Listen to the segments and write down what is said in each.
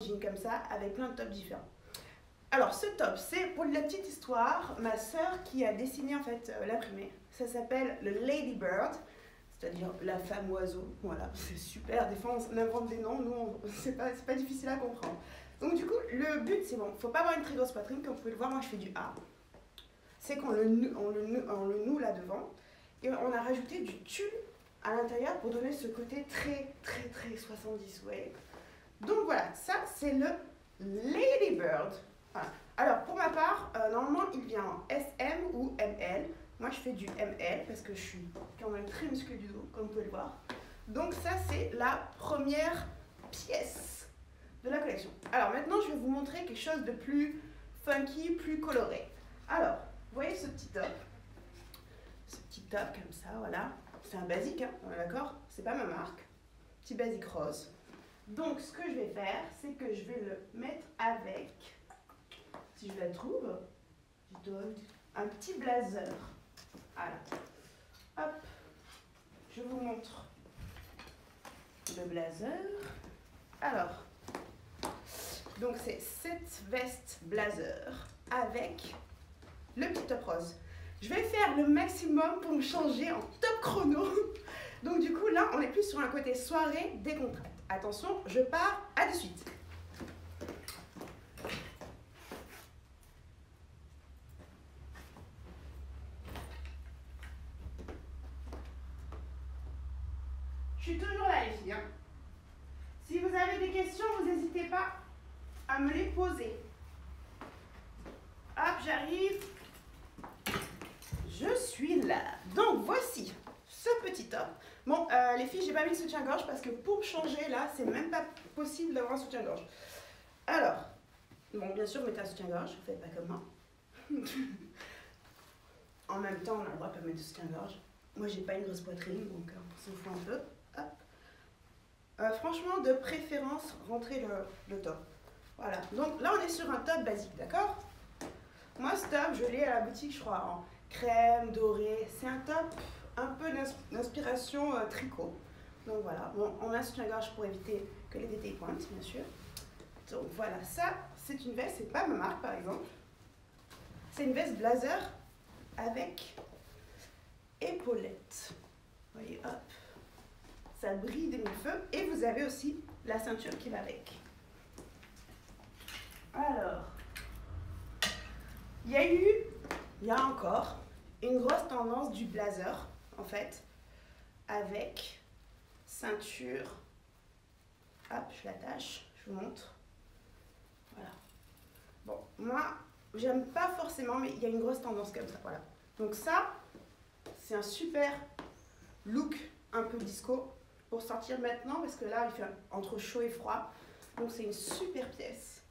jean comme ça avec plein de tops différents. Alors ce top, c'est pour la petite histoire, ma sœur qui a dessiné en fait l'imprimé. Ça s'appelle le Lady Bird, c'est-à-dire la femme oiseau. Voilà, c'est super. Des fois on invente des noms, nous c'est pas difficile à comprendre. Donc du coup le but c'est bon, faut pas avoir une très grosse poitrine, comme vous pouvez le voir, moi je fais du A. C'est qu'on le noue là devant et on a rajouté du tulle à l'intérieur pour donner ce côté très 70 way. Donc voilà, ça c'est le Lady Bird. Voilà. Alors pour ma part, normalement il vient en SM ou ML. Moi je fais du ML parce que je suis quand même très musclée du dos, comme vous pouvez le voir. Donc ça c'est la première pièce de la collection. Alors maintenant je vais vous montrer quelque chose de plus funky, plus coloré. Alors, vous voyez ce petit top? Ce petit top comme ça, voilà. C'est un basique, hein, on est d'accord? C'est pas ma marque. Petit basique rose. Donc ce que je vais faire, c'est que je vais le mettre avec, si je la trouve, je donne un petit blazer. Voilà. Hop, je vous montre le blazer. Alors, donc c'est cette veste blazer avec le petit top rose. Je vais faire le maximum pour me changer en top chrono. Donc du coup là, on est plus sur un côté soirée décontracté. Attention, je pars, à de suite. Je suis toujours là les filles. Hein. Si vous avez des questions, vous n'hésitez pas à me les poser. Hop, j'arrive. Je suis là. Donc voici ce petit top. Bon, les filles, j'ai pas mis le soutien-gorge parce que pour changer là, c'est même pas possible d'avoir un soutien-gorge. Alors, bon, bien sûr, mettez un soutien-gorge, vous faites pas comme moi. En même temps, on a le droit de mettre du soutien-gorge. Moi, j'ai pas une grosse poitrine, donc on s'en fout un peu. Hop. Franchement, de préférence, rentrez le top. Voilà. Donc là, on est sur un top basique, d'accord? Moi, ce top, je l'ai à la boutique, je crois, en crème, doré. C'est un top un peu d'inspiration tricot. Donc voilà, bon, on a un soutien-gorge pour éviter que les détails pointent, bien sûr. Donc voilà, ça, c'est une veste, c'est pas ma marque par exemple. C'est une veste blazer avec épaulettes. Vous voyez, hop, ça brille des mille feux. Et vous avez aussi la ceinture qui va avec. Alors, il y a encore une grosse tendance du blazer, en fait, avec ceinture. Hop, je l'attache, je vous montre. Voilà. Bon, moi, j'aime pas forcément, mais il y a une grosse tendance comme ça, voilà. Donc ça, c'est un super look un peu disco pour sortir maintenant, parce que là, il fait entre chaud et froid. Donc c'est une super pièce.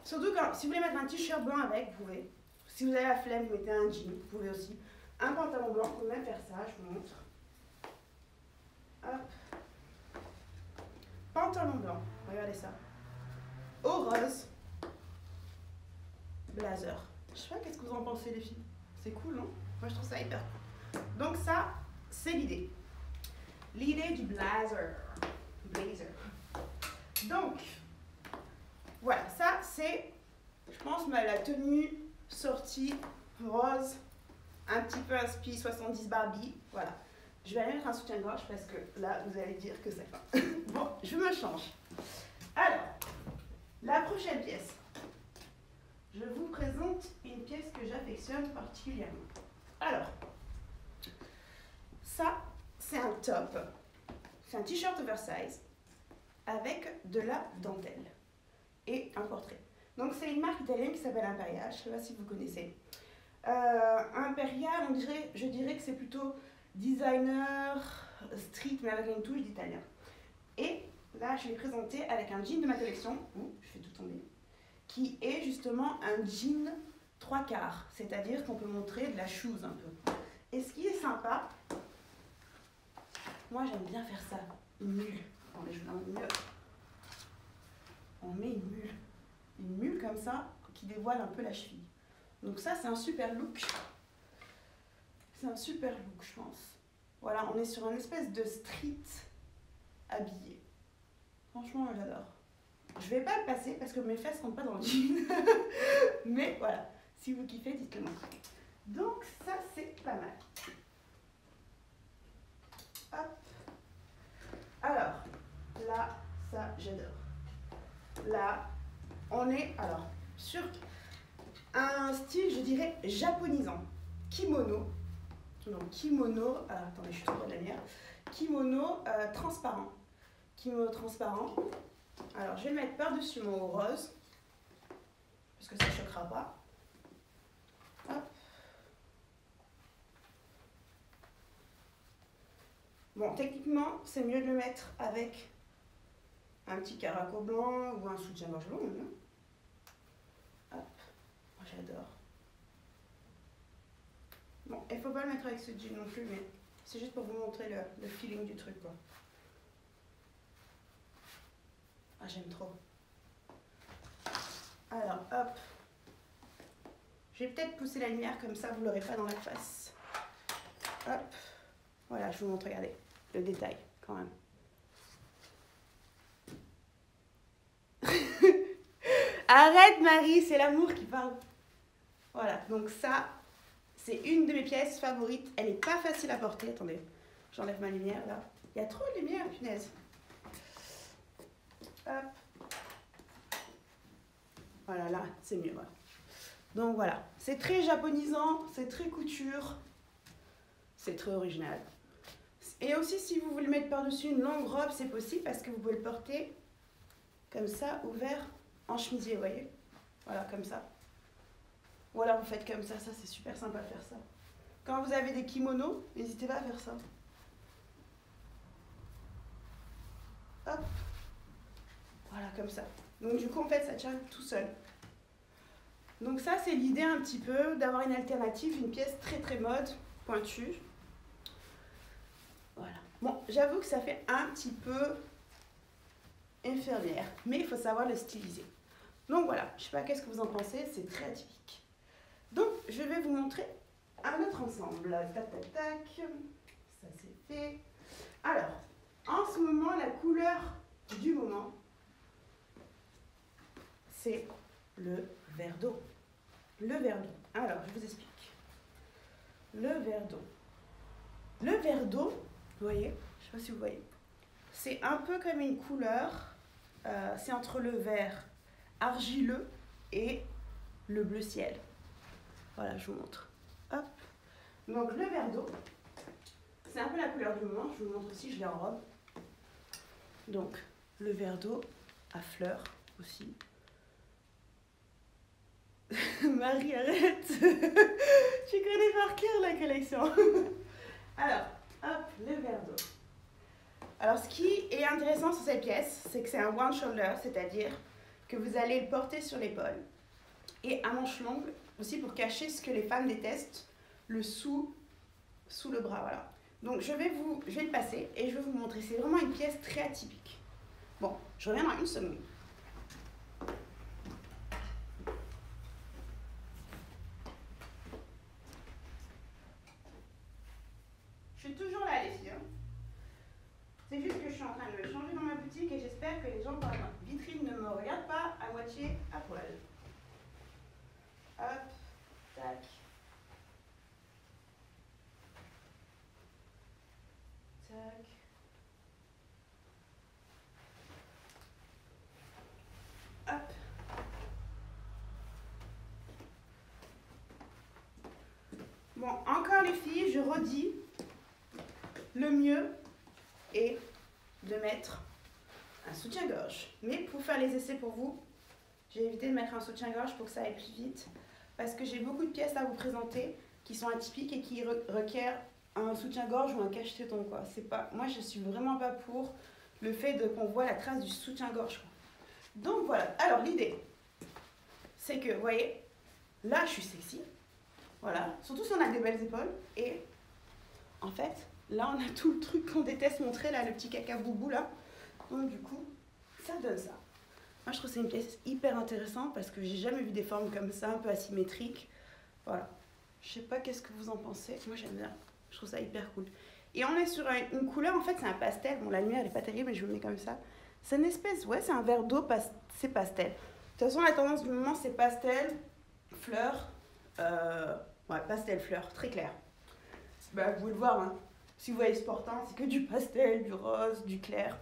Surtout quand, si vous voulez mettre un t-shirt blanc avec, vous pouvez. Si vous avez la flemme, vous mettez un jean, vous pouvez aussi. Un pantalon blanc, vous pouvez même faire ça, je vous montre. Hop. Pantalon blanc, regardez ça. Au rose. Blazer. Je sais pas, qu'est-ce que vous en pensez les filles? C'est cool, non? Moi je trouve ça hyper cool. Donc ça, c'est l'idée. L'idée du blazer. Blazer. Donc, voilà, ça c'est, je pense, la tenue sortie rose, un petit peu inspiré 70 Barbie. Voilà. Je vais aller mettre un soutien-gorge parce que là, vous allez dire que c'est pas. Bon, je me change. Alors, la prochaine pièce. Je vous présente une pièce que j'affectionne particulièrement. Alors, ça, c'est un top. C'est un t-shirt oversize avec de la dentelle et un portrait. Donc, c'est une marque italienne qui s'appelle Imperial. Je ne sais pas si vous connaissez. Imperial, je dirais que c'est plutôt designer, street, mais avec une touche d'italien. Et là, je l'ai présenté avec un jean de ma collection. Ouh, je fais tout tomber. Qui est justement un jean 3/4, c'est-à-dire qu'on peut montrer de la chouse un peu. Et ce qui est sympa, moi j'aime bien faire ça, une mule. Attendez, je vous donne mieux. On met une mule comme ça, qui dévoile un peu la cheville. Donc ça, c'est un super look. C'est un super look, je pense. Voilà, on est sur une espèce de street habillé. Franchement, j'adore. Je vais pas le passer parce que mes fesses ne rentrent pas dans le jean. Mais voilà, si vous kiffez, dites-le moi. Donc ça, c'est pas mal. Hop. Alors, là, ça, j'adore. Là, on est alors sur un style, je dirais, japonisant. Kimono. Donc, kimono, attendez, je suis trop de la lumière. Kimono transparent. Kimono transparent. Alors, je vais le mettre par-dessus mon haut rose. Parce que ça ne choquera pas. Hop. Bon, techniquement, c'est mieux de le mettre avec un petit caraco blanc ou un soutien-gorge long. Hop, moi j'adore. Bon, il ne faut pas le mettre avec ce jean non plus, mais c'est juste pour vous montrer le feeling du truc, quoi. Ah, j'aime trop. Alors, hop. Je vais peut-être pousser la lumière comme ça, vous ne l'aurez pas dans la face. Hop. Voilà, je vous montre, regardez, le détail, quand même. Arrête Marie, c'est l'amour qui parle. Voilà, donc ça, c'est une de mes pièces favorites. Elle n'est pas facile à porter. Attendez, j'enlève ma lumière là. Il y a trop de lumière, punaise. Hop. Voilà, là, c'est mieux. Voilà. Donc voilà, c'est très japonisant, c'est très couture. C'est très original. Et aussi, si vous voulez mettre par-dessus une longue robe, c'est possible parce que vous pouvez le porter comme ça, ouvert en chemisier, vous voyez. Voilà, comme ça. Ou alors vous faites comme ça, c'est super sympa de faire ça. Quand vous avez des kimonos, n'hésitez pas à faire ça. Hop. Voilà, comme ça. Donc du coup, en fait, ça tient tout seul. Donc ça, c'est l'idée un petit peu d'avoir une alternative, une pièce très très mode, pointue. Voilà. Bon, j'avoue que ça fait un petit peu infirmière, mais il faut savoir le styliser. Donc voilà, je sais pas qu'est-ce que vous en pensez, c'est très atypique. Donc, je vais vous montrer un autre ensemble. Tac, tac, tac. Ça, c'est fait. Alors, en ce moment, la couleur du moment, c'est le vert d'eau. Le vert d'eau. Alors, je vous explique. Le vert d'eau. Le vert d'eau, vous voyez, je ne sais pas si vous voyez, c'est un peu comme une couleur, c'est entre le vert argileux et le bleu ciel. Voilà, je vous montre. Hop. Donc le vert d'eau, c'est un peu la couleur du moment. Je vous montre aussi, je l'ai en robe. Donc le vert d'eau à fleurs aussi. Marie, arrête. Tu connais par cœur la collection. Alors, hop, le vert d'eau. Alors ce qui est intéressant sur cette pièce, c'est que c'est un one shoulder, c'est-à-dire que vous allez le porter sur l'épaule. Et à manches longues, aussi pour cacher ce que les femmes détestent, le sous le bras, voilà. Donc je vais le passer et je vais vous montrer. C'est vraiment une pièce très atypique. Bon, je reviens dans une seconde. Je suis toujours là, les filles. C'est juste que je suis en train de le changer dans ma boutique et j'espère que les gens par la vitrine ne me regardent pas à moitié à poil. Hop, tac. Tac. Hop. Bon, encore les filles, je redis, le mieux est de mettre un soutien-gorge. Mais pour faire les essais pour vous, j'ai évité de mettre un soutien-gorge pour que ça aille plus vite. Parce que j'ai beaucoup de pièces à vous présenter qui sont atypiques et qui requièrent un soutien-gorge ou un cache-téton, quoi. C'est pas, moi, je suis vraiment pas pour le fait qu'on voit la trace du soutien-gorge, quoi. Donc voilà. Alors l'idée, c'est que, vous voyez, là, je suis sexy. Voilà. Surtout si on a des belles épaules. Et en fait, là, on a tout le truc qu'on déteste montrer, là, le petit caca boubou, là. Donc du coup, ça donne ça. Moi, je trouve que c'est une pièce hyper intéressante parce que j'ai jamais vu des formes comme ça, un peu asymétriques. Voilà. Je sais pas qu'est-ce que vous en pensez. Moi, j'aime bien. Je trouve ça hyper cool. Et on est sur une couleur, en fait, c'est un pastel. Bon, la lumière, elle est pas terrible, mais je vous le mets comme ça. C'est une espèce, ouais, c'est un vert d'eau c'est pastel. De toute façon, la tendance du moment, c'est pastel, fleurs. Ouais, pastel, fleurs, très clair. Bah, vous pouvez le voir, hein. Si vous voyez ce portant, c'est que du pastel, du rose, du clair.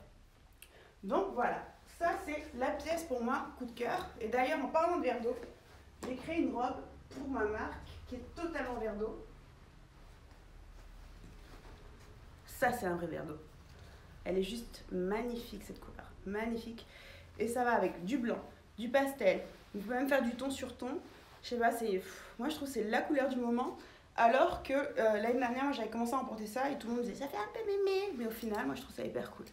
Donc voilà, ça c'est la pièce pour moi, coup de cœur. Et d'ailleurs, en parlant de verre d'eau, j'ai créé une robe pour ma marque qui est totalement verre d'eau. Ça, c'est un vrai verre d'eau. Elle est juste magnifique, cette couleur. Magnifique. Et ça va avec du blanc, du pastel. Vous pouvez même faire du ton sur ton. Je sais pas, moi je trouve que c'est la couleur du moment. Alors que l'année dernière, j'avais commencé à emporter ça et tout le monde me disait ça fait un peu mémé. Mais au final, moi je trouve ça hyper cool.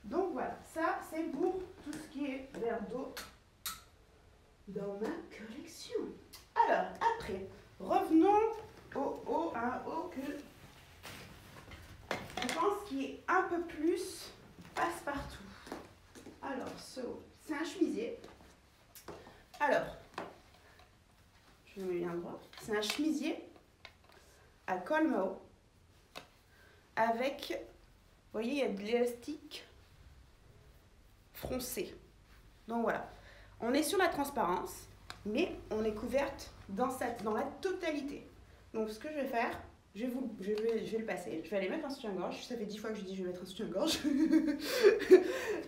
Donc voilà, ça c'est pour tout ce qui est verre d'eau dans ma collection. Alors, après, revenons à un haut que je pense qui est un peu plus passe-partout. Alors, ce haut, c'est un chemisier. Alors, je me mets bien droit. C'est un chemisier à col Mao avec, vous voyez, il y a de l'élastique froncé. Donc voilà, on est sur la transparence, mais on est couverte dans la totalité. Donc ce que je vais faire, je vais le passer, je vais aller mettre un soutien-gorge. Ça fait 10 fois que je dis je vais mettre un soutien-gorge.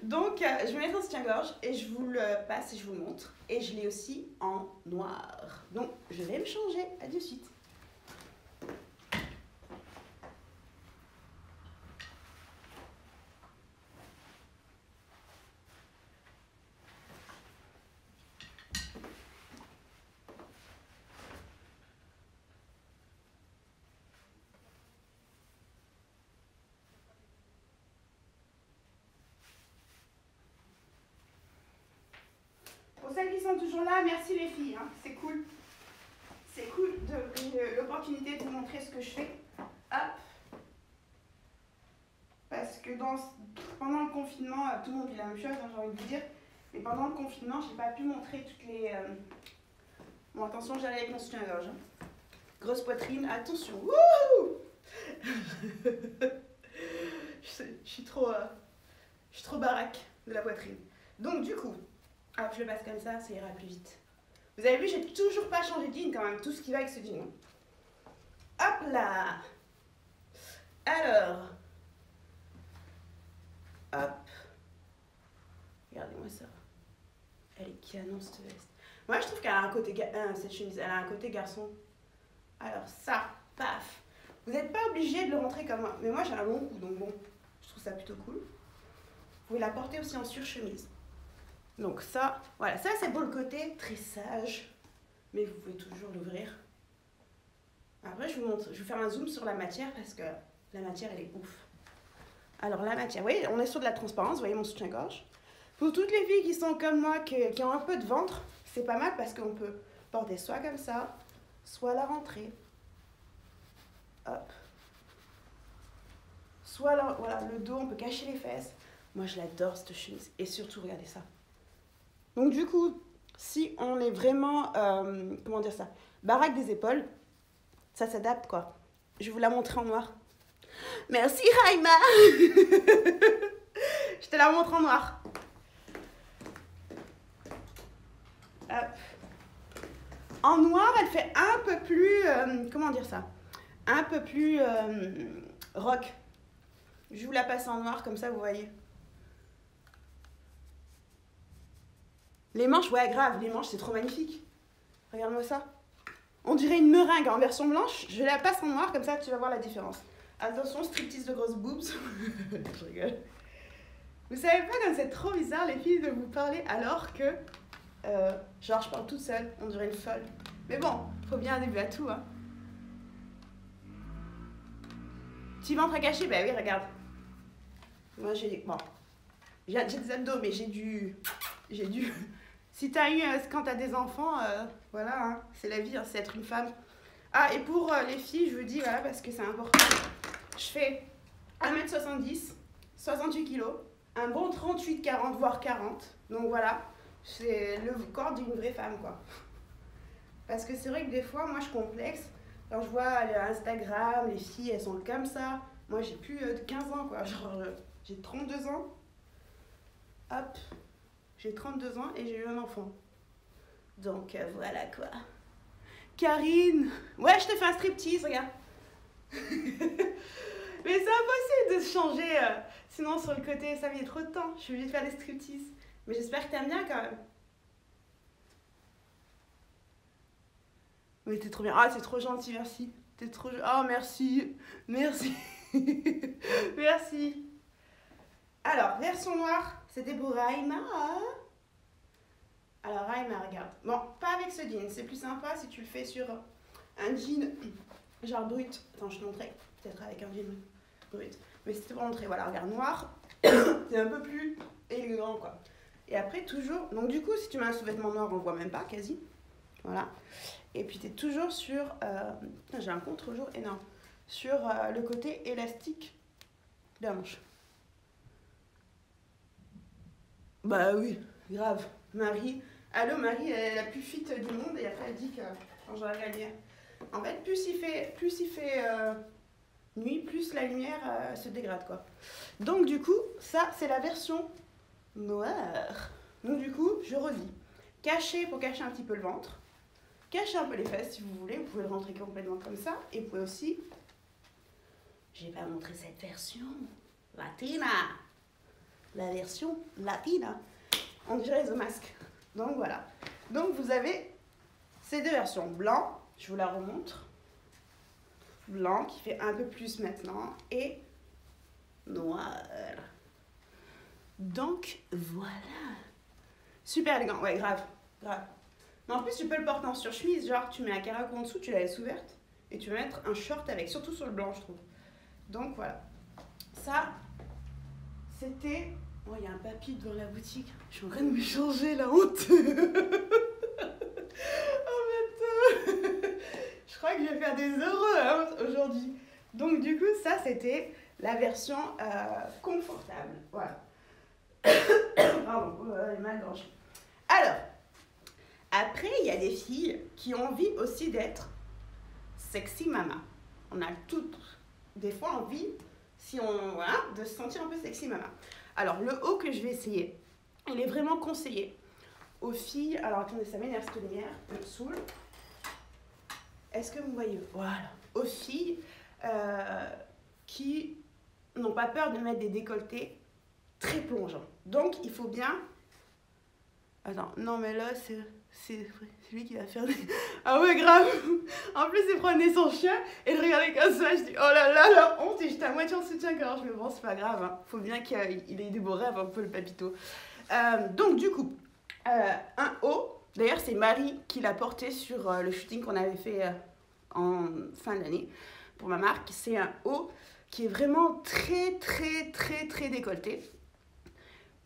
Donc je vais mettre un soutien-gorge et je vous le passe et je vous montre. Et je l'ai aussi en noir. Donc je vais me changer, à de suite. Pour celles qui sont toujours là, merci les filles, hein. C'est cool. C'est cool l'opportunité de vous montrer ce que je fais. Hop. Parce que pendant le confinement, tout le monde dit la même chose, hein, j'ai envie de vous dire. Mais pendant le confinement, j'ai pas pu montrer toutes les... Bon, attention, j'arrive avec mon soutien-gorge. Hein. Grosse poitrine, attention. Wouhou. je suis trop baraque de la poitrine. Donc du coup, hop, je le passe comme ça ira plus vite. Vous avez vu, j'ai toujours pas changé de jean quand même, tout ce qui va avec ce jean. Hop là. Alors, hop. Regardez-moi ça. Elle est canon cette veste. Moi je trouve qu'elle a un côté cette chemise, elle a un côté garçon. Alors ça, paf. Vous n'êtes pas obligé de le rentrer comme moi. Mais moi j'ai un long cou, donc bon, je trouve ça plutôt cool. Vous pouvez la porter aussi en surchemise. Donc ça, voilà, ça c'est pour le côté très sage. Mais vous pouvez toujours l'ouvrir. Après je vous montre, je vais faire un zoom sur la matière parce que la matière elle est ouf. Alors la matière, vous voyez, on est sur de la transparence, vous voyez mon soutien-gorge. Pour toutes les filles qui sont comme moi, qui ont un peu de ventre, c'est pas mal parce qu'on peut porter soit comme ça, soit à la rentrée. Hop. Soit là, voilà, le dos, on peut cacher les fesses. Moi, je l'adore cette chemise. Et surtout, regardez ça. Donc du coup, si on est vraiment, comment dire ça, baraque des épaules, ça s'adapte quoi. Je vais vous la montrer en noir. Merci Raima. Je te la montre en noir. Hop. En noir, elle fait un peu plus, comment dire ça, un peu plus rock. Je vous la passe en noir comme ça, vous voyez. Les manches, ouais, grave, les manches, c'est trop magnifique. Regarde-moi ça. On dirait une meringue en version blanche. Je la passe en noir, comme ça, tu vas voir la différence. Attention, striptease de grosses boobs. Je rigole. Vous savez pas comme c'est trop bizarre, les filles, de vous parler alors que... genre, je parle toute seule, on dirait une folle. Mais bon, faut bien un début à tout, hein. Petit ventre à cacher, bah oui, regarde. Moi, j'ai... Bon. J'ai des abdos, mais j'ai du... Si t'as eu... quand t'as des enfants, voilà, hein, c'est la vie, hein, c'est être une femme. Ah, et pour les filles, je vous dis, voilà, parce que c'est important. Je fais 1m70, 68 kg, un bon 38, 40, voire 40. Donc voilà, c'est le corps d'une vraie femme, quoi. Parce que c'est vrai que des fois, moi, je complexe. Quand je vois Instagram, les filles, elles sont comme ça. Moi, j'ai plus de 15 ans, quoi. Genre, j'ai 32 ans. Hop, J'ai 32 ans et j'ai eu un enfant. Donc voilà quoi. Karine, ouais, je te fais un striptease, regarde. Mais c'est impossible de se changer, sinon sur le côté, ça met trop de temps. Je suis obligée de faire des striptease. Mais j'espère que t'aimes bien quand même. Oui, t'es trop bien. Ah, c'est trop gentil, merci. T'es trop... Oh, merci. Merci. Merci. Alors, version noire, c'était pour Raima. Alors, Raima, regarde. Bon, pas avec ce jean. C'est plus sympa si tu le fais sur un jean genre brut. Attends, je te montrerai. Peut-être avec un jean brut. Mais c'était pour montrer. Voilà, regarde, noir. C'est un peu plus élégant, quoi. Et après, toujours... Donc, du coup, si tu mets un sous-vêtement noir, on le voit même pas, quasi. Voilà. Et puis, tu es toujours sur... j'ai un contre-jour énorme. Sur le côté élastique de la manche. Bah oui, grave. Marie... Allô, Marie, elle est la plus fit du monde. Et après, elle dit que... Quand je regarde la lumière. En fait, plus il fait nuit, plus la lumière se dégrade, quoi. Donc, du coup, ça, c'est la version noire. Donc, du coup, je revis. Caché pour cacher un petit peu le ventre. Cacher un peu les fesses si vous voulez. Vous pouvez le rentrer complètement comme ça. Et vous pouvez aussi... J'ai pas montré cette version. Latina. La version latina. On dirait The Mask. Donc, voilà. Donc, vous avez ces deux versions. Blanc. Je vous la remontre. Blanc qui fait un peu plus maintenant. Et noir. Donc, voilà. Super élégant. Ouais, grave. Grave. Mais en plus, tu peux le porter en surchemise. Genre, tu mets un caraco en dessous, tu la laisses ouverte. Et tu peux mettre un short avec. Surtout sur le blanc, je trouve. Donc, voilà. Ça, c'était... Oh, il y a un papy devant la boutique. Je suis en train de me changer, la honte. Je crois que je vais faire des heureux hein, aujourd'hui. Donc du coup, ça c'était la version confortable. Voilà. Pardon, ma gorge. Alors, après, il y a des filles qui ont envie aussi d'être sexy mama. On a toutes, des fois, envie, si on, voilà, de se sentir un peu sexy mama. Alors, le haut que je vais essayer, il est vraiment conseillé aux filles. Alors, attendez, ça m'énerve cette lumière, me saoule. Est-ce que vous voyez? Voilà. Aux filles qui n'ont pas peur de mettre des décolletés très plongeants. Donc, il faut bien... Attends, non mais là, c'est lui qui va faire des... Ah ouais, grave. En plus, il prenait son chien et le regardait comme ça. Je dis, oh là là, la honte. Et j'étais à moitié en soutien-gorge. Mais bon, c'est pas grave. Hein. Faut bien qu'il ait des beaux rêves, un peu le papito. Donc, du coup, un haut... D'ailleurs, c'est Marie qui l'a porté sur le shooting qu'on avait fait en fin d'année pour ma marque. C'est un haut qui est vraiment très, très, très, très décolleté.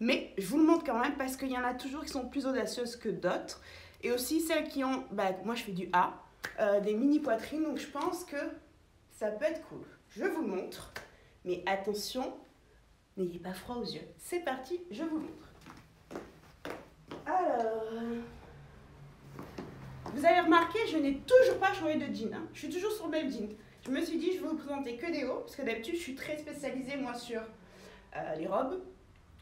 Mais je vous le montre quand même parce qu'il y en a toujours qui sont plus audacieuses que d'autres. Et aussi celles qui ont, bah, moi je fais du A, des mini poitrines. Donc je pense que ça peut être cool. Je vous le montre. Mais attention, n'ayez pas froid aux yeux. C'est parti, je vous le montre. Alors... Vous avez remarqué, je n'ai toujours pas changé de jean. Hein. Je suis toujours sur le même jean. Je me suis dit, je vais vous présenter que des hauts. Parce que d'habitude, je suis très spécialisée, moi, sur les robes.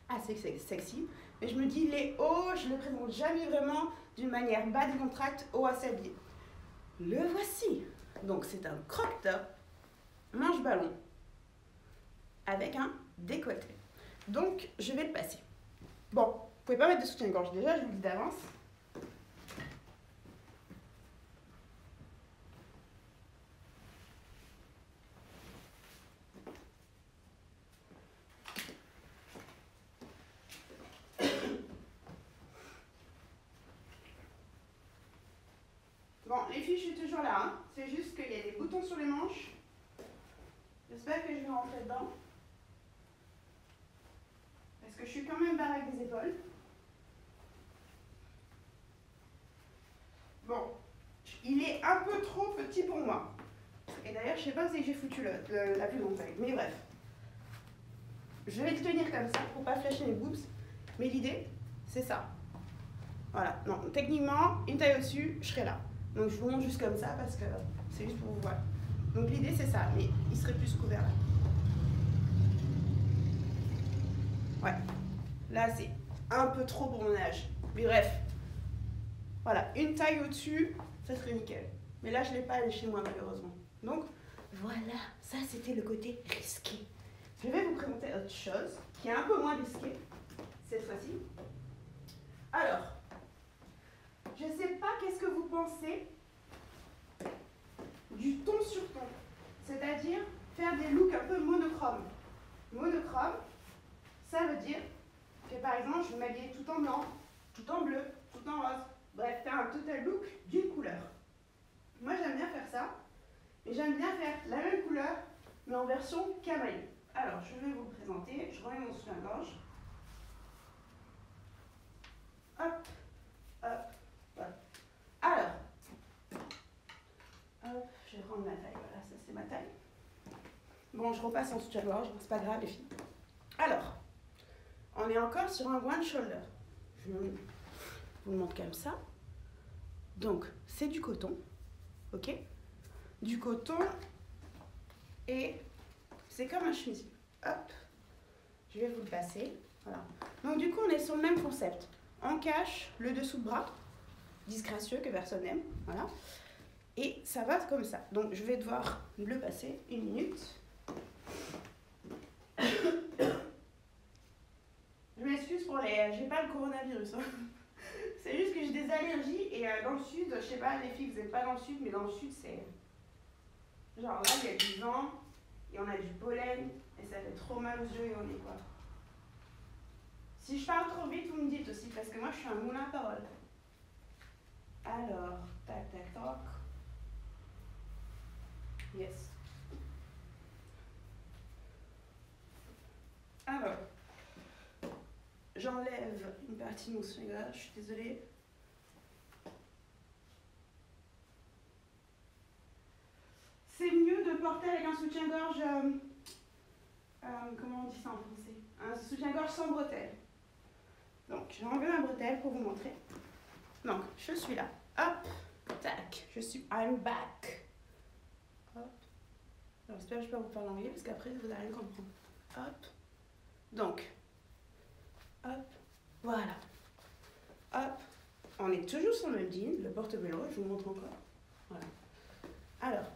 Assez sexy. Mais je me dis, les hauts, je ne les présente jamais vraiment d'une manière bas décontracte, haut à s'habiller. Le voici. Donc, c'est un crop top, manche ballon, avec un décolleté. Donc, je vais le passer. Bon, vous ne pouvez pas mettre de soutien-gorge déjà, je vous le dis d'avance. Bon, les filles, je suis toujours là. Hein. C'est juste qu'il y a des boutons sur les manches. J'espère que je vais rentrer dedans. Parce que je suis quand même barrée avec des épaules. Bon, il est un peu trop petit pour moi. Et d'ailleurs, je sais pas si j'ai foutu la plus longue taille. Mais bref. Je vais le tenir comme ça pour pas flasher mes boobs. Mais l'idée, c'est ça. Voilà. Non, techniquement, une taille au-dessus, je serai là. Donc je vous montre juste comme ça parce que c'est juste pour vous voir. Donc l'idée c'est ça, mais il serait plus couvert là. Ouais. Là c'est un peu trop pour mon âge. Mais bref, voilà, une taille au-dessus, ça serait nickel. Mais là, je ne l'ai pas chez moi, malheureusement. Donc, voilà, ça c'était le côté risqué. Je vais vous présenter autre chose qui est un peu moins risqué cette fois-ci. Alors, je ne sais pas qu'est-ce que vous pensez du ton sur ton, c'est-à-dire faire des looks un peu monochromes. Monochrome, ça veut dire que par exemple, je vais m'habiller tout en blanc, tout en bleu, tout en rose. Bref, faire un total look d'une couleur. Moi, j'aime bien faire ça, et j'aime bien faire la même couleur, mais en version camailleux. Alors, je vais vous présenter, je remets mon soutien-gorge. Hop, hop, hop. Alors, hop, je vais prendre ma taille, voilà, ça c'est ma taille. Bon, je repasse en soutien-gorge, c'est pas grave les filles. Alors, on est encore sur un one shoulder. Je vous le montre comme ça. Donc, c'est du coton, ok? Du coton et c'est comme un chemisier. Hop, je vais vous le passer. Voilà. Donc, du coup, on est sur le même concept. On cache le dessous de bras, disgracieux que personne n'aime, voilà. Et ça va comme ça. Donc, je vais devoir le passer une minute. Je m'excuse pour les... J'ai pas le coronavirus. Hein. C'est juste que j'ai des allergies et dans le sud, je sais pas, les filles, vous n'êtes pas dans le sud, mais dans le sud, c'est... Genre là, il y a du vent et on a du pollen et ça fait trop mal aux yeux et au nez, quoi. Si je parle trop vite, vous me dites aussi, parce que moi, je suis un moulin à parole. Alors, tac, tac, tac. Yes. Alors, j'enlève une partie de mon soutien-gorge, je suis désolée. C'est mieux de porter avec un soutien-gorge, comment on dit ça en français? Un soutien-gorge sans bretelles. Donc, je vais enlever ma bretelle pour vous montrer. Donc, je suis là. Hop, tac, je suis, I'm back. Hop. J'espère que je peux vous parler anglais parce qu'après, vous allez rien comprendre. Hop. Donc, hop, voilà. Hop, on est toujours sur le même jean, le porte-vélo, je vous montre encore. Voilà. Alors,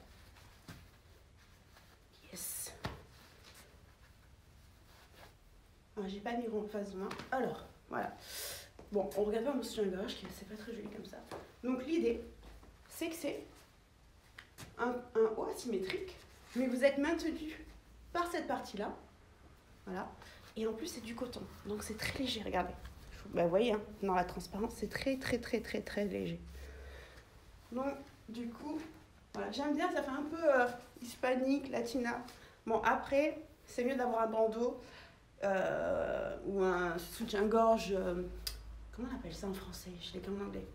yes. Ah, j'ai pas mis en face de main. Alors, voilà. Bon, on regarde pas mon soutien-gorge, c'est pas très joli comme ça. Donc l'idée, c'est que c'est un haut asymétrique, mais vous êtes maintenu par cette partie-là. Voilà. Et en plus, c'est du coton. Donc c'est très léger, regardez. Bah, vous voyez, hein, dans la transparence, c'est très, très, très, très, très léger. Donc, du coup, voilà, j'aime bien, ça fait un peu hispanique, latina. Bon, après, c'est mieux d'avoir un bandeau ou un soutien-gorge, comment on appelle ça en français? Je l'ai comme en anglais.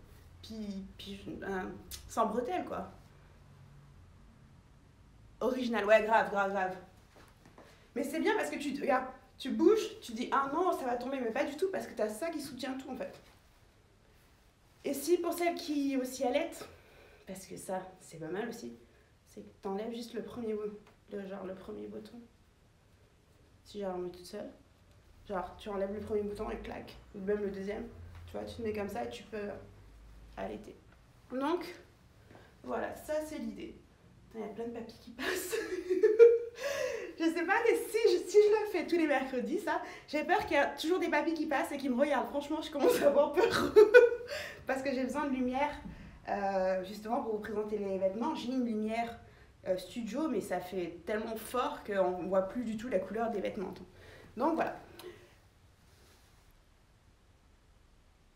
Sans bretelles, quoi. Original, ouais, grave, grave, grave. Mais c'est bien parce que regarde, tu bouges, tu dis ah non, ça va tomber, mais pas du tout parce que tu as ça qui soutient tout en fait. Et si pour celles qui aussi allaitent, parce que ça, c'est pas mal aussi, c'est que tu enlèves juste le premier bouton. Si j'en mets toute seule, genre tu enlèves le premier bouton et clac, ou même le deuxième, tu vois, tu te mets comme ça et tu peux allaiter. Donc, voilà, ça c'est l'idée. Il y a plein de papiers qui passent. Je sais pas, mais si je le fais tous les mercredis, ça, j'ai peur qu'il y a toujours des papis qui passent et qui me regardent. Franchement, je commence à avoir peur. Parce que j'ai besoin de lumière, justement, pour vous présenter les vêtements. J'ai une lumière studio, mais ça fait tellement fort qu'on ne voit plus du tout la couleur des vêtements. Donc, voilà.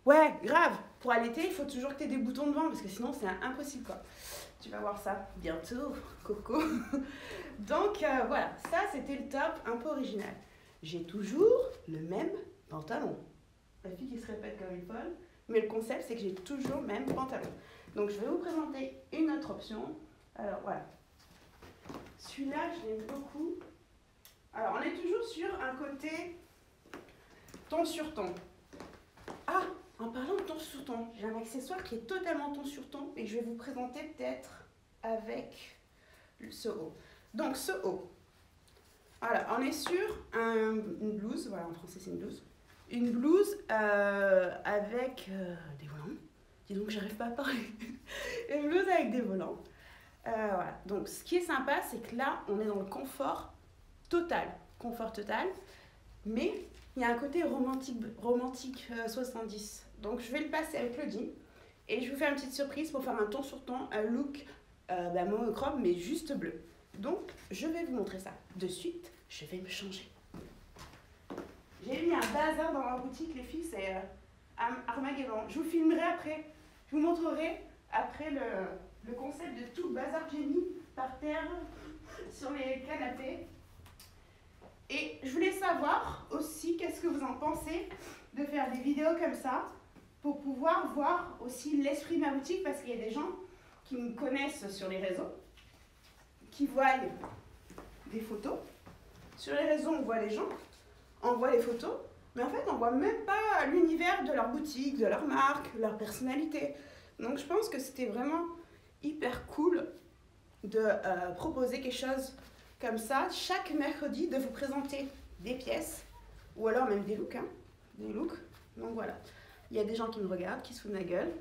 Ouais, grave. Pour allaiter, il faut toujours que tu aies des boutons devant, parce que sinon, c'est impossible, quoi. Tu vas voir ça bientôt, Coco. Donc voilà, ça c'était le top un peu original. J'ai toujours le même pantalon. La fille qui se répète comme une folle, mais le concept c'est que j'ai toujours le même pantalon. Donc je vais vous présenter une autre option. Alors voilà. Celui-là, je l'aime beaucoup. Alors on est toujours sur un côté ton sur ton. Ah, en parlant de ton sur ton, j'ai un accessoire qui est totalement ton sur ton et que je vais vous présenter peut-être avec ce haut. Donc ce haut, voilà, on est sur une blouse, voilà, en français c'est une blouse, une blouse avec des volants. Dis donc, j'arrive pas à parler. Une blouse avec des volants. Voilà. Donc, ce qui est sympa, c'est que là, on est dans le confort total. Confort total. Mais il y a un côté romantique 70. Donc, je vais le passer avec le jean. Et je vous fais une petite surprise pour faire un ton sur ton, un look monochrome, mais juste bleu. Donc, je vais vous montrer ça. De suite, je vais me changer. J'ai mis un bazar dans ma boutique, les filles, c'est Armageddon. Je vous filmerai après. Je vous montrerai après le concept de tout le bazar que j'ai mis par terre sur les canapés. Et je voulais savoir aussi qu'est-ce que vous en pensez de faire des vidéos comme ça pour pouvoir voir aussi l'esprit de ma boutique, parce qu'il y a des gens qui me connaissent sur les réseaux, qui voient des photos. Sur les réseaux, on voit les gens, on voit les photos, mais en fait, on voit même pas l'univers de leur boutique, de leur marque, leur personnalité. Donc, je pense que c'était vraiment hyper cool de proposer quelque chose comme ça, chaque mercredi, de vous présenter des pièces, ou alors même des looks, hein, des looks. Donc voilà, il y a des gens qui me regardent, qui se foutent de ma gueule.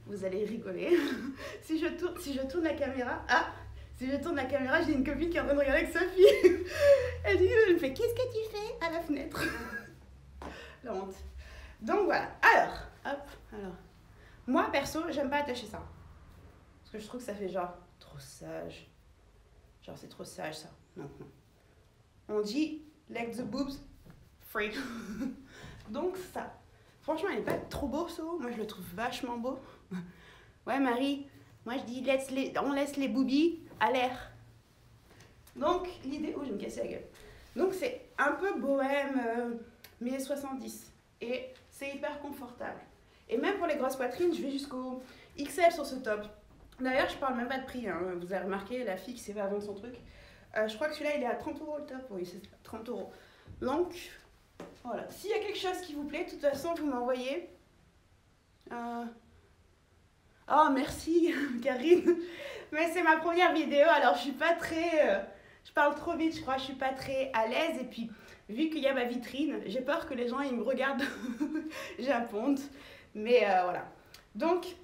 Vous allez rigoler. si je tourne la caméra, si je tourne la caméra, j'ai une copine qui est en train de regarder avec sa fille. Elle me fait, qu'est-ce que tu fais à la fenêtre? La honte. Donc voilà. Alors. Moi, perso, j'aime pas attacher ça. Parce que je trouve que ça fait genre trop sage. Genre, c'est trop sage, ça. Non. On dit, let the boobs free. Donc, ça. Franchement, il n'est pas trop beau, ce haut. Moi, je le trouve vachement beau. Ouais, Marie, moi, je dis, on laisse les boobies à l'air. Donc, l'idée... Oh, je vais me casser la gueule. Donc, c'est un peu bohème, mais 70. Et c'est hyper confortable. Et même pour les grosses poitrines, je vais jusqu'au XL sur ce top. D'ailleurs, je parle même pas de prix. Hein. Vous avez remarqué, la fille qui s'est pas vendre son truc. Je crois que celui-là, il est à 30 € le top. Oui, c'est 30 €. Donc, voilà. S'il y a quelque chose qui vous plaît, de toute façon, vous m'envoyez. Oh, merci, Karine. Mais c'est ma première vidéo, alors je suis pas très... je parle trop vite, je crois. Je suis pas très à l'aise. Et puis, vu qu'il y a ma vitrine, j'ai peur que les gens, ils me regardent. J'ai un honte. Mais voilà. Donc,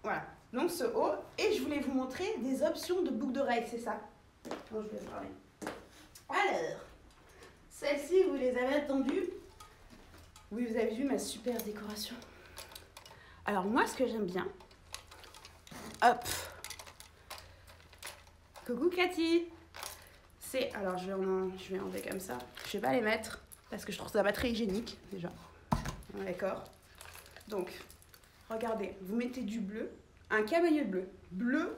voilà. Donc ce haut, et je voulais vous montrer des options de boucles d'oreilles, c'est ça. Bon, je vais parler. Alors, celles-ci, vous les avez attendues. Oui, vous avez vu ma super décoration. Alors moi, ce que j'aime bien, hop, coucou Cathy, c'est, alors je vais enlever comme ça. Je vais pas les mettre parce que je trouve ça pas très hygiénique déjà. D'accord. Donc, regardez, vous mettez du bleu. Un cavailleux bleu. Bleu.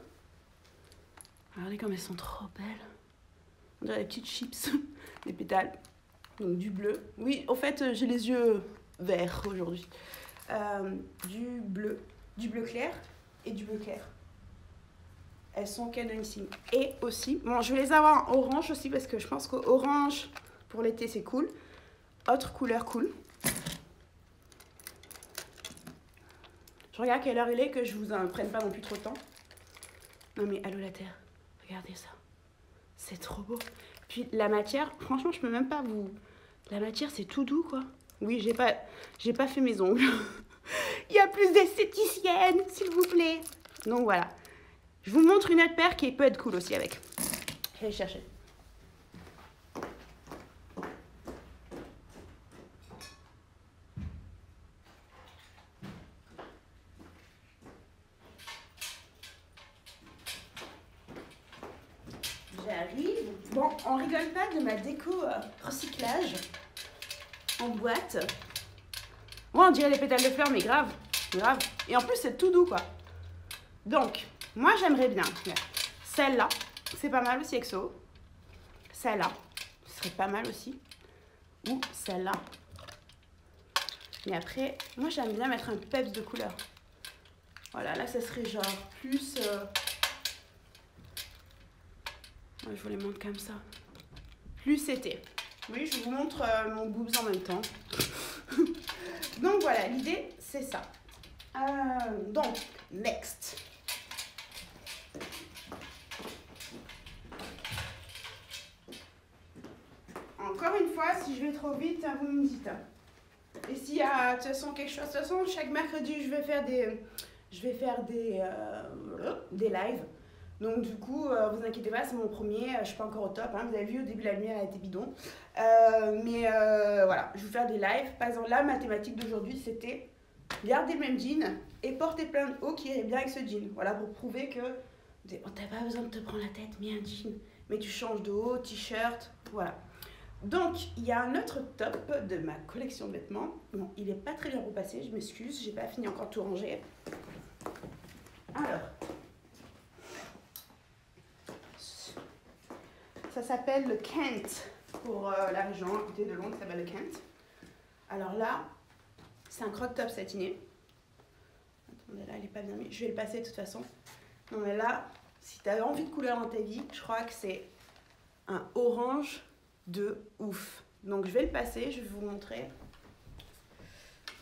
Regardez comme elles sont trop belles. On dirait des petites chips. Des pétales. Donc du bleu. Oui, au fait, j'ai les yeux verts aujourd'hui. Du bleu clair et du bleu clair. Elles sont canonissime. Et aussi, bon, je vais les avoir en orange aussi parce que je pense qu'orange pour l'été c'est cool. Autre couleur cool. Je regarde quelle heure il est, que je vous en prenne pas non plus trop de temps. Non mais allô la terre, regardez ça. C'est trop beau. Puis la matière, franchement je peux même pas vous... La matière c'est tout doux quoi. Oui, j'ai pas fait mes ongles. Il y a plus d'esthéticienne, s'il vous plaît. Donc voilà. Je vous montre une autre paire qui peut être cool aussi avec. Je vais chercher. J'arrive. Bon, on rigole pas de ma déco recyclage en boîte. Moi, on dirait des pétales de fleurs, mais grave. Grave. Et en plus, c'est tout doux, quoi. Donc, moi, j'aimerais bien. Celle-là, c'est pas mal aussi, EXO. Celle-là, ce serait pas mal aussi. Ou celle-là. Mais après, moi, j'aime bien mettre un peps de couleur. Voilà, là, ça serait genre plus... Je vous les montre comme ça. Plus été. Oui, je vous montre mon boobs en même temps. Donc voilà, l'idée, c'est ça. Donc, next. Encore une fois, si je vais trop vite, vous me dites. Et s'il y a de toute façon quelque chose, de toute façon, chaque mercredi, je vais faire des lives. Donc du coup, vous inquiétez pas, c'est mon premier, je suis pas encore au top. Hein, vous avez vu, au début, la lumière a été bidon. Voilà, je vais faire des lives. Par exemple, là, ma thématique d'aujourd'hui, c'était garder le même jean et porter plein de hauts qui irait bien avec ce jean. Voilà, pour prouver que t'as pas besoin de te prendre la tête, mets un jean. Mais tu changes de haut, t-shirt, voilà. Donc, il y a un autre top de ma collection de vêtements. Bon, il est pas très bien repassé, je m'excuse, j'ai pas fini encore de tout ranger. Alors, ça s'appelle le Kent, pour la région à côté de Londres, ça s'appelle le Kent. Alors là, c'est un crop top satiné. Attendez, là, il est pas bien mis, je vais le passer de toute façon. Non, mais là, si tu avais envie de couleur dans ta vie, je crois que c'est un orange de ouf. Donc je vais le passer, je vais vous montrer.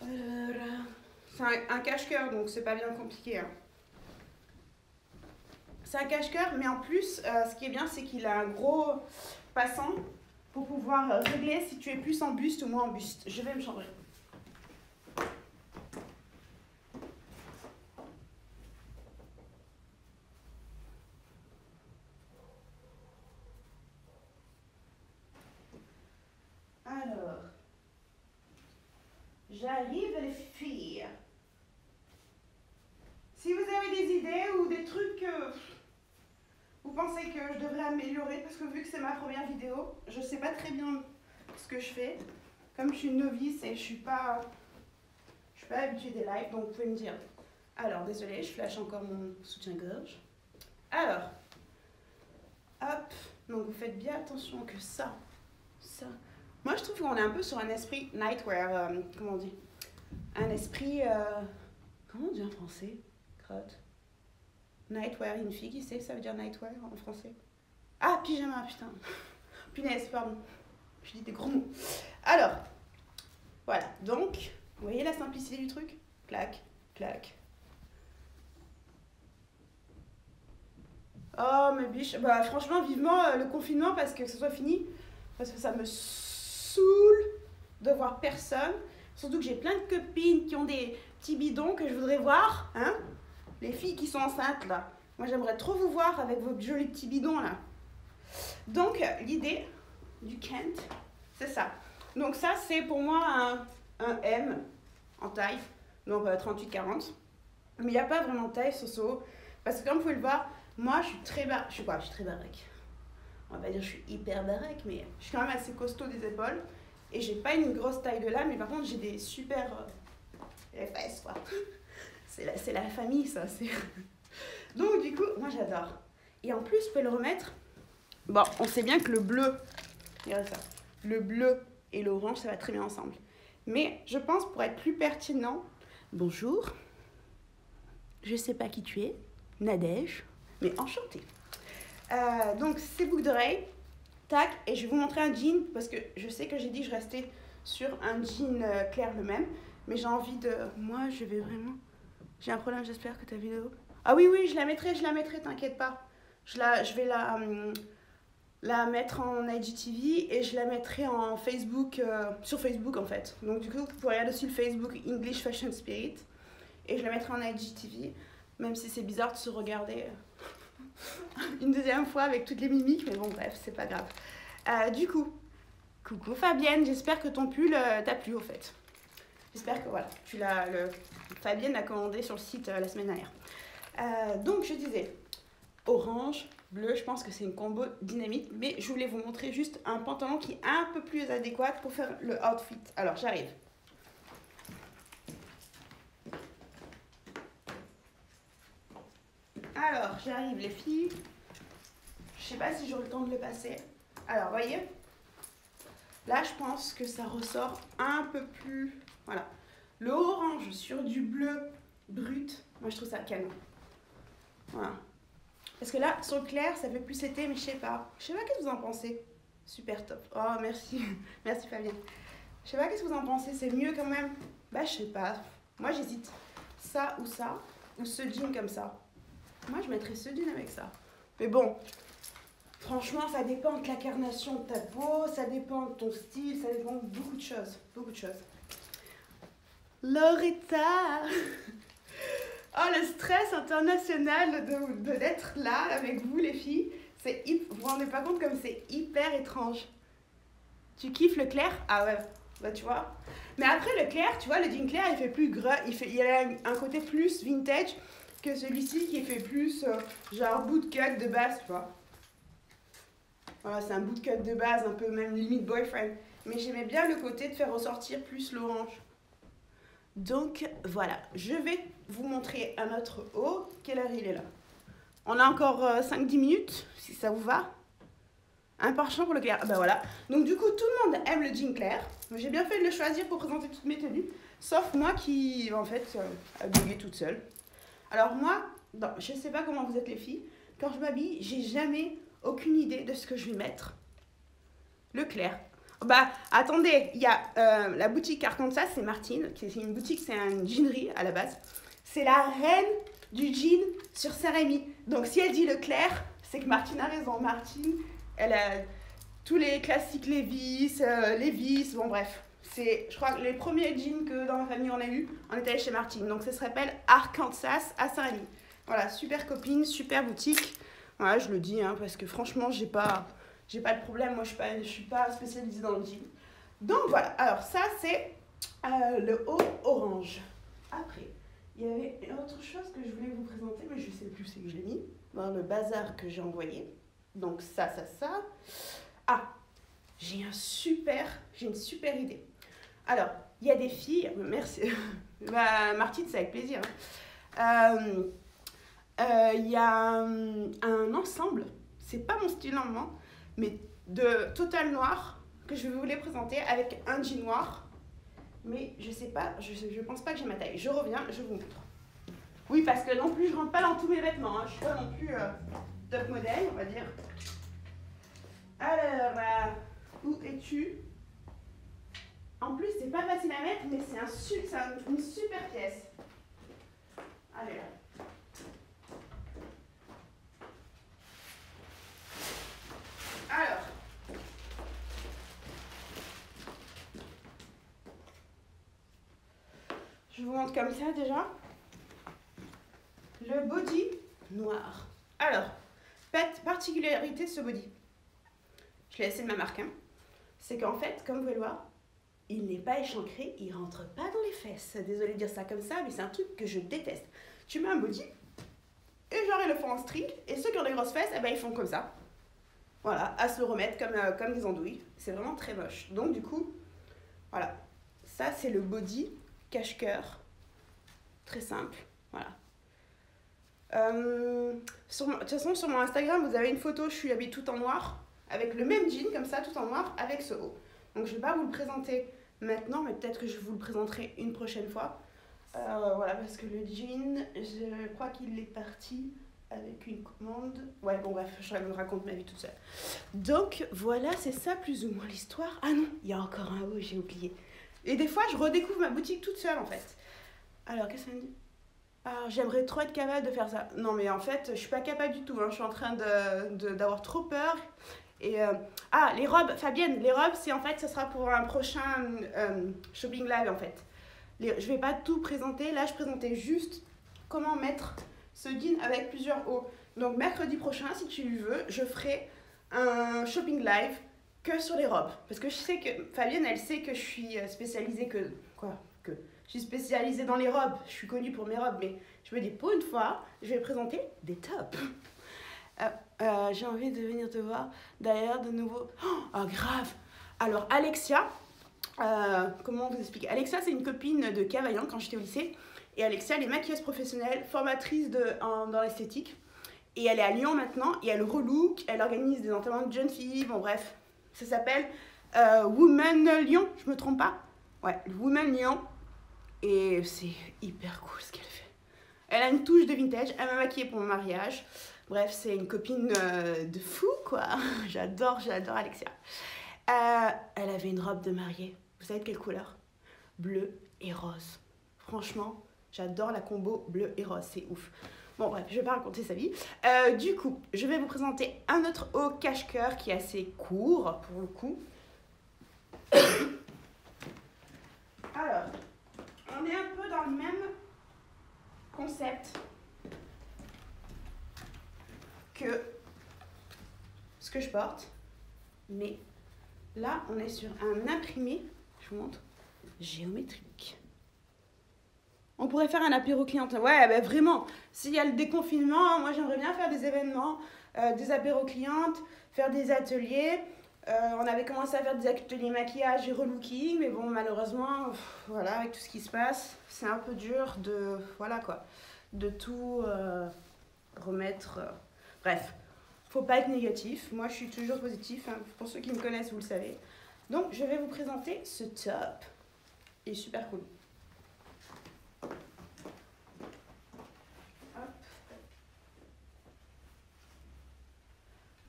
C'est un cache-cœur, donc c'est pas bien compliqué. Hein. C'est un cache-cœur, mais en plus, ce qui est bien, c'est qu'il a un gros passant pour pouvoir régler si tu es plus en buste ou moins en buste. Je vais me changer. Alors, j'arrive les filles. Si vous avez des idées ou des trucs que vous pensez que je devrais améliorer, parce que vu que c'est ma première vidéo, je sais pas très bien ce que je fais. Comme je suis une novice et je suis pas habituée des lives, donc vous pouvez me dire. Alors, désolée, je flash encore mon soutien-gorge. Alors, hop, donc vous faites bien attention que ça. Moi, je trouve qu'on est un peu sur un esprit nightwear, comment on dit? Un esprit, comment on dit en français? Crotte. Nightwear, une fille qui sait que ça veut dire nightwear en français? Ah, pyjama, putain. Punaise, pardon. Je dis des gros mots. Alors, voilà. Donc, vous voyez la simplicité du truc? Clac, clac. Oh, mes biches. Bah, franchement, vivement le confinement parce que ce soit fini. Parce que ça me saoule de voir personne. Surtout que j'ai plein de copines qui ont des petits bidons que je voudrais voir. Hein? Les filles qui sont enceintes, là. Moi, j'aimerais trop vous voir avec vos jolis petits bidons, là. Donc, l'idée du Kent, c'est ça. Donc ça, c'est pour moi un M en taille. Donc 38-40. Mais il n'y a pas vraiment de taille, Soso. Parce que comme vous pouvez le voir, moi, je suis très baraque. Je suis très baraque. On va pas dire que je suis hyper baraque, mais je suis quand même assez costaud des épaules. Et j'ai pas une grosse taille de là, mais par contre, j'ai des super fesses, quoi. C'est la famille, ça. Donc, du coup, moi, j'adore. Et en plus, je peux le remettre. Bon, on sait bien que le bleu, regardez ça, le bleu et l'orange, ça va très bien ensemble. Mais je pense, pour être plus pertinent, bonjour, je sais pas qui tu es, Nadège, mais enchantée. Donc, ces boucles d'oreilles, tac, et je vais vous montrer un jean, parce que je sais que j'ai dit que je restais sur un jean clair le même, mais j'ai envie de... Moi, je vais vraiment... J'ai un problème, j'espère que ta vidéo... Ah oui, je la mettrai, t'inquiète pas. Je vais la mettre en IGTV et je la mettrai en Facebook, sur Facebook en fait. Donc du coup, vous pourrez aller dessus le Facebook English Fashion Spirit et je la mettrai en IGTV, même si c'est bizarre de se regarder une deuxième fois avec toutes les mimiques, mais bon bref, c'est pas grave. Du coup, coucou Fabienne, j'espère que ton pull t'a plu au fait. J'espère que voilà, Fabienne l'a commandé sur le site la semaine dernière. Donc je disais, orange, bleu, je pense que c'est une combo dynamique, mais je voulais vous montrer juste un pantalon qui est un peu plus adéquat pour faire le outfit. Alors j'arrive. Alors j'arrive les filles. Je sais pas si j'aurai le temps de le passer. Alors voyez, là je pense que ça ressort un peu plus, voilà. Le orange sur du bleu brut, moi je trouve ça canon. Voilà. Parce que là, sur le clair, ça fait plus été, mais je sais pas. Je sais pas qu'est-ce que vous en pensez. Super top. Oh, merci. Merci Fabienne. Je sais pas qu'est-ce que vous en pensez. C'est mieux quand même. Bah, je sais pas. Moi, j'hésite. Ça, ou ce jean comme ça. Moi, je mettrais ce jean avec ça. Mais bon, franchement, ça dépend de l'incarnation de ta peau, ça dépend de ton style, ça dépend de beaucoup de choses. Beaucoup de choses. Loretta. Oh, le stress international d'être là avec vous, les filles. Vous vous rendez pas compte comme c'est hyper étrange. Tu kiffes le clair? Ah ouais, bah tu vois. Mais après, le clair, tu vois, le jean clair, il fait plus gras. Il a un côté plus vintage que celui-ci qui fait plus genre bootcut de base, tu vois. Voilà, c'est un bootcut de base, un peu même limite boyfriend. Mais j'aimais bien le côté de faire ressortir plus l'orange. Donc voilà, je vais vous montrer un autre haut. Quelle heure il est là? On a encore 5-10 minutes, si ça vous va. Un penchant pour le clair. Ben voilà. Donc du coup, tout le monde aime le jean clair. J'ai bien fait de le choisir pour présenter toutes mes tenues. Sauf moi qui, en fait, a bugué toute seule. Alors moi, non, je ne sais pas comment vous êtes les filles. Quand je m'habille, j'ai jamais aucune idée de ce que je vais mettre. Le clair. Bah, attendez, il y a la boutique Arkansas, c'est Martine. C'est une boutique, c'est une jeanerie à la base. C'est la reine du jean sur Saint-Rémy. Donc si elle dit le clair, c'est que Martine a raison. Martine, elle a tous les classiques Levi's, bon bref. C'est, je crois, que les premiers jeans que dans ma famille on a eu, on était allé chez Martine. Donc ça se rappelle Arkansas à Saint-Rémy. Voilà, super copine, super boutique. Voilà, je le dis, hein, parce que franchement, j'ai pas de problème. Moi, je suis pas spécialisée dans le jean. Donc voilà, alors ça c'est le haut orange. Après, il y avait une autre chose que je voulais vous présenter, mais je sais plus c'est que je l'ai mis dans le bazar que j'ai envoyé. Donc ça. Ah, j'ai une super idée. Alors, il y a des filles, merci, Martine, c'est avec plaisir. Il y a un ensemble, c'est pas mon style normalement, mais de total noir que je vais vous les présenter avec un jean noir. Mais je sais pas, je pense pas que j'ai ma taille. Je reviens, je vous montre. Oui, parce que non plus, je rentre pas dans tous mes vêtements. Hein. Je suis pas non plus top modèle, on va dire. Alors, où es-tu? En plus, c'est pas facile à mettre, mais c'est une super pièce. Allez là. Alors, je vous montre comme ça déjà. Le body noir. Alors, particularité de ce body. Je l'ai laissé de ma marque. Hein. C'est qu'en fait, comme vous pouvez le voir, il n'est pas échancré, il rentre pas dans les fesses. Désolée de dire ça comme ça, mais c'est un truc que je déteste. Tu mets un body, et genre ils le font en string, et ceux qui ont des grosses fesses, eh ben, ils font comme ça. Voilà, à se le remettre comme des andouilles. C'est vraiment très moche. Donc du coup, voilà. Ça, c'est le body cache-cœur. Très simple. Voilà. De toute façon, sur mon Instagram, vous avez une photo, je suis habillée tout en noir, avec le même jean, comme ça, tout en noir, avec ce haut. Donc je ne vais pas vous le présenter maintenant, mais peut-être que je vous le présenterai une prochaine fois. Voilà, parce que le jean, je crois qu'il est parti avec une commande. Ouais, bon bref, je vous raconte ma vie toute seule. Donc voilà, c'est ça plus ou moins l'histoire. Ah non, il y a encore un haut, j'ai oublié. Et des fois, je redécouvre ma boutique toute seule, en fait. Alors, qu'est-ce que ça me dit? Ah, j'aimerais trop être capable de faire ça. Non, mais en fait, je suis pas capable du tout. Hein. Je suis en train d'avoir trop peur. Et ah, les robes, Fabienne, les robes, c'est en fait, ça sera pour un prochain shopping live, en fait. Je vais pas tout présenter. Là, je présentais juste comment mettre ce jean avec plusieurs hauts. Donc, mercredi prochain, si tu veux, je ferai un shopping live que sur les robes. Parce que je sais que Fabienne, elle sait que je suis spécialisée je suis spécialisée dans les robes, je suis connue pour mes robes, mais je me dis, pour une fois, je vais présenter des tops. J'ai envie de venir te voir, d'ailleurs, de nouveau. Oh, grave. Alors, Alexia, comment vous expliquer? Alexia, c'est une copine de Cavaillant quand j'étais au lycée. Et Alexia, elle est maquilleuse professionnelle, formatrice dans l'esthétique. Et elle est à Lyon maintenant, et elle relook, elle organise des enterrements de jeunes filles, bon bref. Ça s'appelle Women Lyon, je me trompe pas? Ouais, Women Lyon. Et c'est hyper cool ce qu'elle fait. Elle a une touche de vintage, elle m'a maquillée pour mon mariage. Bref, c'est une copine de fou, quoi. J'adore Alexia. Elle avait une robe de mariée. Vous savez de quelle couleur? Bleu et rose. Franchement, j'adore la combo bleu et rose, c'est ouf. Bon, bref, je vais pas raconter sa vie. Du coup, je vais vous présenter un autre haut cache-cœur qui est assez court, pour le coup. Alors, on est un peu dans le même concept que ce que je porte, mais là on est sur un imprimé, je vous montre, géométrique. On pourrait faire un apéro clientèle. Ouais, bah vraiment, s'il y a le déconfinement, moi j'aimerais bien faire des événements, des apéros clientes, faire des ateliers. On avait commencé à faire des ateliers maquillage et relooking, mais bon, malheureusement, voilà, avec tout ce qui se passe, c'est un peu dur de, voilà quoi, de tout remettre. Bref, faut pas être négatif. Moi, je suis toujours positif. Hein. Pour ceux qui me connaissent, vous le savez. Donc, je vais vous présenter ce top. Il est super cool. Hop.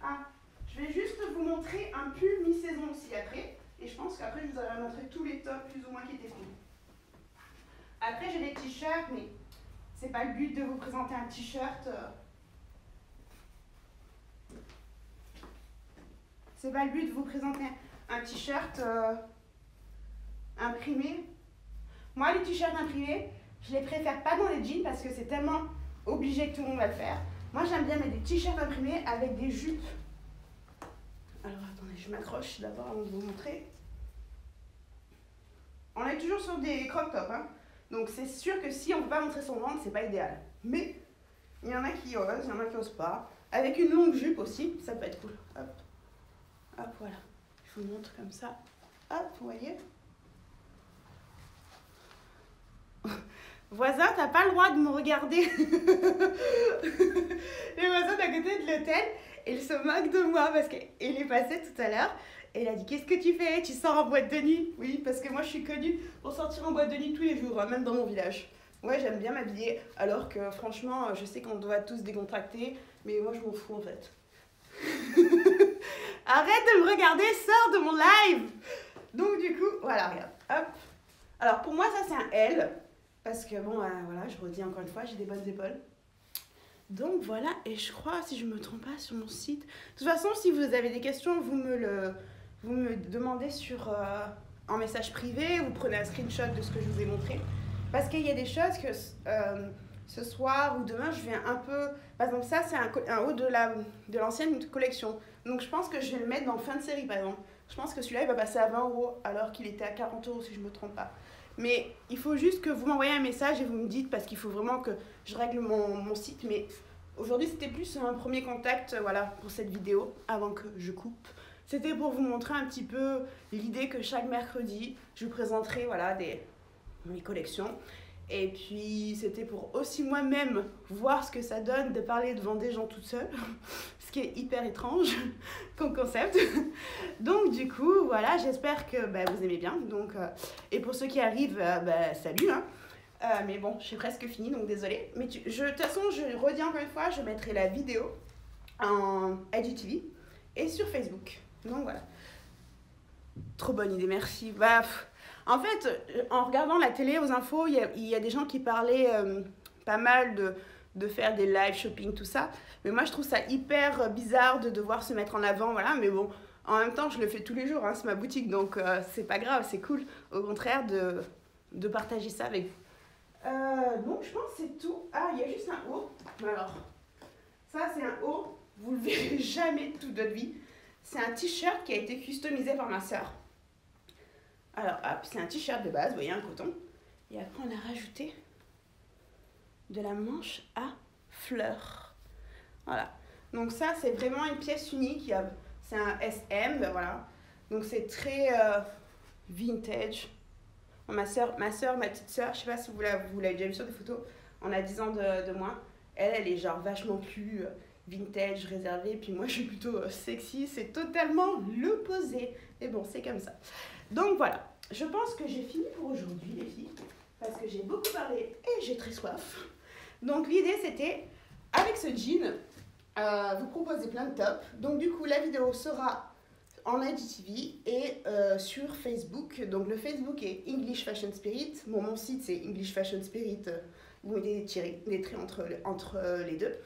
Ah, je vais juste vous montrer un pull mi-saison aussi après. Et je pense qu'après, je vous aurai montré tous les tops plus ou moins qui étaient cool. Après, j'ai des t-shirts, mais c'est pas le but de vous présenter un t-shirt. C'est pas le but de vous présenter un t-shirt imprimé. Moi, les t-shirts imprimés, je les préfère pas dans les jeans parce que c'est tellement obligé que tout le monde va le faire. Moi, j'aime bien mettre des t-shirts imprimés avec des jupes. Alors, attendez, je m'accroche d'abord avant de vous montrer. On est toujours sur des crop tops, hein. Donc, c'est sûr que si on ne peut pas montrer son ventre, c'est pas idéal. Mais, il y en a qui osent, il y en a qui osent pas. Avec une longue jupe aussi, ça peut être cool. Hop. Hop, voilà. Je vous montre comme ça. Hop, vous voyez. Voisin, t'as pas le droit de me regarder. Le voisin d'à côté de l'hôtel, il se moque de moi parce qu'il est passé tout à l'heure. Et il a dit, qu'est-ce que tu fais? Tu sors en boîte de nuit? Oui, parce que moi je suis connue pour sortir en boîte de nuit tous les jours, même dans mon village. Ouais, j'aime bien m'habiller, alors que franchement, je sais qu'on doit tous décontracter, mais moi je m'en fous en fait. Arrête de me regarder, sors de mon live. Donc du coup, voilà, regarde, hop. Alors pour moi ça c'est un L, parce que bon, voilà, je redis encore une fois, j'ai des bonnes épaules. Donc voilà, et je crois, si je me trompe pas, sur mon site. De toute façon, si vous avez des questions, vous me demandez en message privé, vous prenez un screenshot de ce que je vous ai montré. Parce qu'il y a des choses que ce soir ou demain, je viens un peu... Par exemple, ça, c'est un haut de l'ancienne collection. Donc, je pense que je vais le mettre dans fin de série, par exemple. Je pense que celui-là, il va passer à 20 € alors qu'il était à 40 €, si je ne me trompe pas. Mais il faut juste que vous m'envoyez un message et vous me dites, parce qu'il faut vraiment que je règle mon site. Mais aujourd'hui, c'était plus un premier contact, voilà, pour cette vidéo, avant que je coupe. C'était pour vous montrer un petit peu l'idée que chaque mercredi, je vous présenterai, voilà, mes collections. Et puis c'était pour aussi moi-même voir ce que ça donne de parler devant des gens toute seule, ce qui est hyper étrange comme concept. Donc du coup voilà, j'espère que vous aimez bien. Donc, et pour ceux qui arrivent, salut hein. Mais bon, j'ai presque fini, donc désolée. Mais de toute façon, je redis encore une fois, je mettrai la vidéo en IGTV et sur Facebook. Donc voilà. Trop bonne idée, merci. En fait, en regardant la télé aux infos, il y a des gens qui parlaient pas mal de faire des live shopping, tout ça. Mais moi, je trouve ça hyper bizarre de devoir se mettre en avant, voilà. Mais bon, en même temps, je le fais tous les jours, hein, c'est ma boutique, donc c'est pas grave, c'est cool. Au contraire, de partager ça avec vous. Donc, je pense que c'est tout. Ah, il y a juste un haut. Alors, ça, c'est un haut. Vous le verrez jamais de toute votre vie. C'est un t-shirt qui a été customisé par ma soeur. Alors, hop, c'est un t-shirt de base, vous voyez, un coton. Et après, on a rajouté de la manche à fleurs. Voilà. Donc ça, c'est vraiment une pièce unique. C'est un SM, voilà. Donc c'est très vintage. Ma petite soeur, je sais pas si vous l'avez déjà vu sur des photos, on a 10 ans de moins. Elle est genre vachement plus vintage, réservée. Puis moi, je suis plutôt sexy. C'est totalement l'opposé. Mais bon, c'est comme ça. Donc voilà, je pense que j'ai fini pour aujourd'hui les filles, parce que j'ai beaucoup parlé et j'ai très soif. Donc l'idée c'était, avec ce jean, vous proposer plein de tops. Donc du coup la vidéo sera en IGTV et sur Facebook. Donc le Facebook est English Fashion Spirit, mon site c'est English Fashion Spirit, vous mettez des traits entre les deux.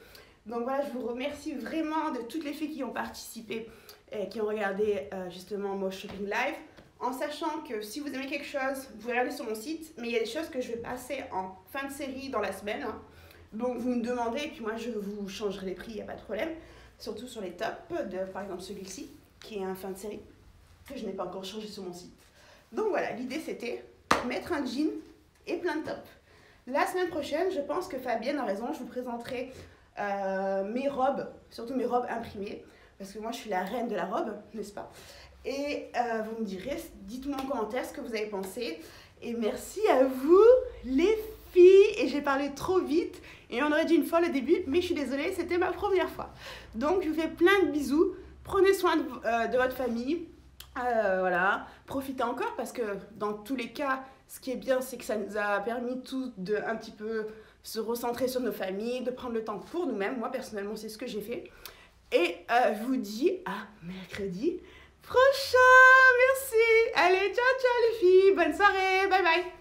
Donc voilà, je vous remercie vraiment de toutes les filles qui ont participé et qui ont regardé justement mon shopping live. en sachant que si vous aimez quelque chose, vous pouvez aller sur mon site, mais il y a des choses que je vais passer en fin de série dans la semaine. Hein. Donc vous me demandez, et puis moi je vous changerai les prix, il n'y a pas de problème. Surtout sur les tops, par exemple celui-ci, qui est un fin de série, que je n'ai pas encore changé sur mon site. Donc voilà, l'idée c'était mettre un jean et plein de tops. La semaine prochaine, je pense que Fabienne a raison, je vous présenterai mes robes, surtout mes robes imprimées, parce que moi je suis la reine de la robe, n'est-ce pas? Et vous me direz, dites-moi en commentaire ce que vous avez pensé. Et merci à vous les filles, et j'ai parlé trop vite, et on aurait dit une fois le début, mais je suis désolée, c'était ma première fois. Donc je vous fais plein de bisous, prenez soin de votre famille, voilà, profitez encore, parce que dans tous les cas, ce qui est bien, c'est que ça nous a permis tous de un petit peu se recentrer sur nos familles, de prendre le temps pour nous-mêmes. Moi, personnellement, c'est ce que j'ai fait. Et je vous dis à mercredi prochain. Merci. Allez, ciao, ciao les filles. Bonne soirée. Bye, bye.